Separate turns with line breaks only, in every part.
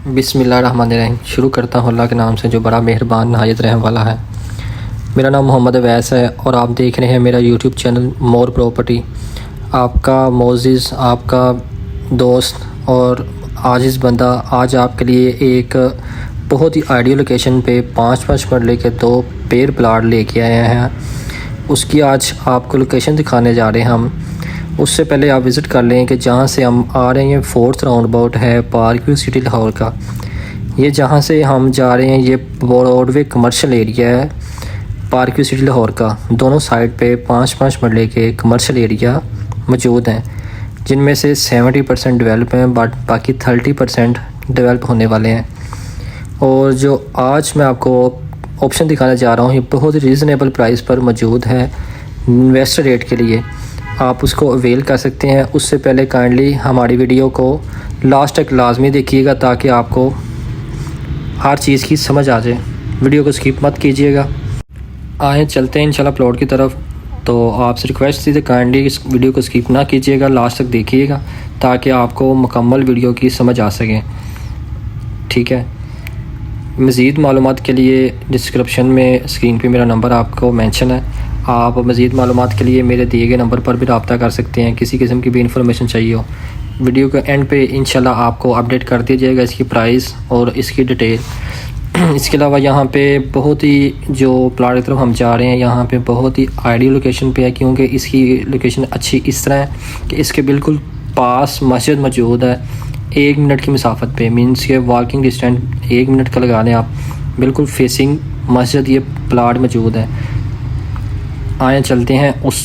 बिस्मिल्लाहिर्रहमानिर्रहीम। शुरू करता हूँ अल्लाह के नाम से जो बड़ा मेहरबान नहायत रहम वाला है। मेरा नाम मोहम्मद अवैस है और आप देख रहे हैं मेरा यूट्यूब चैनल मोर प्रॉपर्टी। आपका मोअज़्ज़िज़, आपका दोस्त और आजिज़ बंदा आज आपके लिए एक बहुत ही आइडियल लोकेशन पे 5 मरले के 2 पेड़ प्लाट लेके आए हैं। उसकी आज आपको लोकेशन दिखाने जा रहे हैं हम। उससे पहले आप विज़िट कर लें कि जहाँ से हम आ रहे हैं 4th राउंड अबाउट है पार्क व्यू सिटी लाहौर का। ये जहाँ से हम जा रहे हैं ये ब्रॉडवे कमर्शियल एरिया है पार्क व्यू सिटी लाहौर का। दोनों साइड पे 5 मरले के कमर्शियल एरिया मौजूद हैं, जिनमें से 70% डेवलप हैं बट बाकी 30% डेवलप होने वाले हैं। और जो आज मैं आपको ऑप्शन दिखाने जा रहा हूँ ये बहुत रीज़नेबल प्राइस पर मौजूद है इन्वेस्टर रेट के लिए। आप उसको अवेल कर सकते हैं। उससे पहले काइंडली हमारी वीडियो को लास्ट तक लाजमी देखिएगा ताकि आपको हर चीज़ की समझ आ जाए। वीडियो को स्किप मत कीजिएगा। आए चलते हैं इंशाल्लाह प्लॉट की तरफ। तो आपसे रिक्वेस्ट थी काइंडली इस वीडियो को स्किप ना कीजिएगा, लास्ट तक देखिएगा ताकि आपको मुकम्मल वीडियो की समझ आ सके। ठीक है। मज़ीद मालूमात के लिए डिस्क्रिप्शन में स्क्रीन पे मेरा नंबर आपको मेंशन है। आप मज़ीद मालूमात के लिए मेरे दिए गए नंबर पर भी रब्ता कर सकते हैं। किसी किस्म की भी इंफॉर्मेशन चाहिए हो, वीडियो के एंड पे इंशाल्लाह आपको अपडेट कर दिया जाएगा इसकी प्राइस और इसकी डिटेल। इसके अलावा यहाँ पे बहुत ही जो प्लाट की तरफ हम जा रहे हैं यहाँ पे बहुत ही आइडियल लोकेशन पे है, क्योंकि इसकी लोकेशन अच्छी इस तरह है कि इसके बिल्कुल पास मस्जिद मौजूद है। 1 मिनट की मुसाफत पे, मीन्स के वॉकिंग डिस्टेंस 1 मिनट का लगा लें आप। बिल्कुल फेसिंग मस्जिद ये प्लाट मौजूद है। आए चलते हैं उस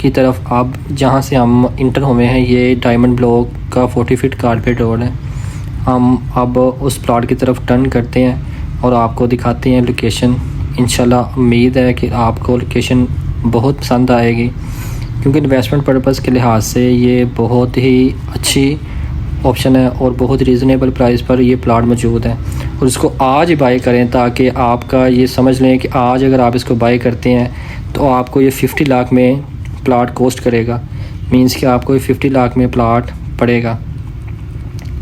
की तरफ। अब जहाँ से हम इंटर हुए हैं ये डायमंड ब्लॉक का 40 फीट कारपेट रोड है। हम अब उस प्लाट की तरफ टर्न करते हैं और आपको दिखाते हैं लोकेशन। इंशाल्लाह उम्मीद है कि आपको लोकेशन बहुत पसंद आएगी, क्योंकि इन्वेस्टमेंट पर्पज़ के लिहाज से ये बहुत ही अच्छी ऑप्शन है और बहुत रीज़नेबल प्राइस पर ये प्लाट मौजूद है। और इसको आज ही बाई करें ताकि आपका ये समझ लें कि आज अगर आप इसको बाई करते हैं तो आपको ये 50 लाख में प्लाट कॉस्ट करेगा। मींस कि आपको ये 50 लाख में प्लाट पड़ेगा।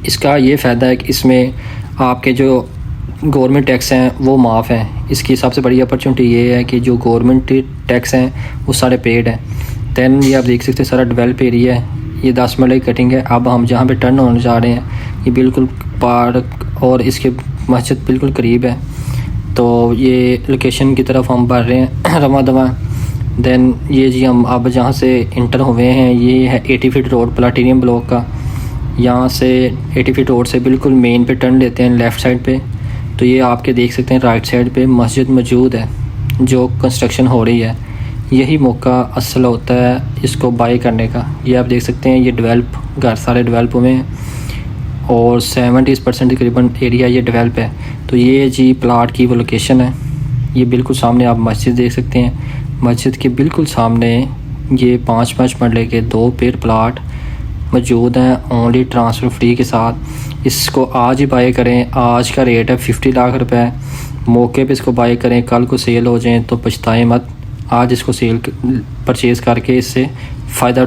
इसका ये फ़ायदा है कि इसमें आपके जो गवर्नमेंट टैक्स हैं वो माफ़ हैं। इसकी सबसे बड़ी अपॉर्चुनिटी ये है कि जो गवर्नमेंट टैक्स हैं वो सारे पेड हैं। दैन ये आप देख सकते हैं सारा डेवलप एरिया है। ये 10 मरले की कटिंग है। अब हम जहाँ पे टर्न होने जा रहे हैं ये बिल्कुल पार्क और इसके मस्जिद बिल्कुल करीब है। तो ये लोकेशन की तरफ हम बढ़ रहे हैं रवा दवा। दैन ये जी हम अब जहाँ से इंटर हुए हैं ये है 80 फीट रोड प्लाटीनियम ब्लॉक का। यहाँ से 80 फीट रोड से बिल्कुल मेन पे टर्न लेते हैं लेफ़्ट साइड पे। तो ये आपके देख सकते हैं राइट साइड पे मस्जिद मौजूद है जो कंस्ट्रक्शन हो रही है। यही मौका असल होता है इसको बाई करने का। ये आप देख सकते हैं ये डेवलप घर सारे डेवलप हुए हैं और 70% तकरीबन एरिया ये डेवलप है। तो ये जी प्लाट की वो लोकेशन है। ये बिल्कुल सामने आप मस्जिद देख सकते हैं। मस्जिद के बिल्कुल सामने ये 5 मरले के 2 पेड़ प्लाट मौजूद हैं ओनली ट्रांसफ़र फ्री के साथ। इसको आज ही बाई करें। आज का रेट है 50 लाख रुपए। मौके पे इसको बाई करें, कल को सेल हो जाएं तो पछताएं मत। आज इसको सेल परचेज़ करके इससे फ़ायदा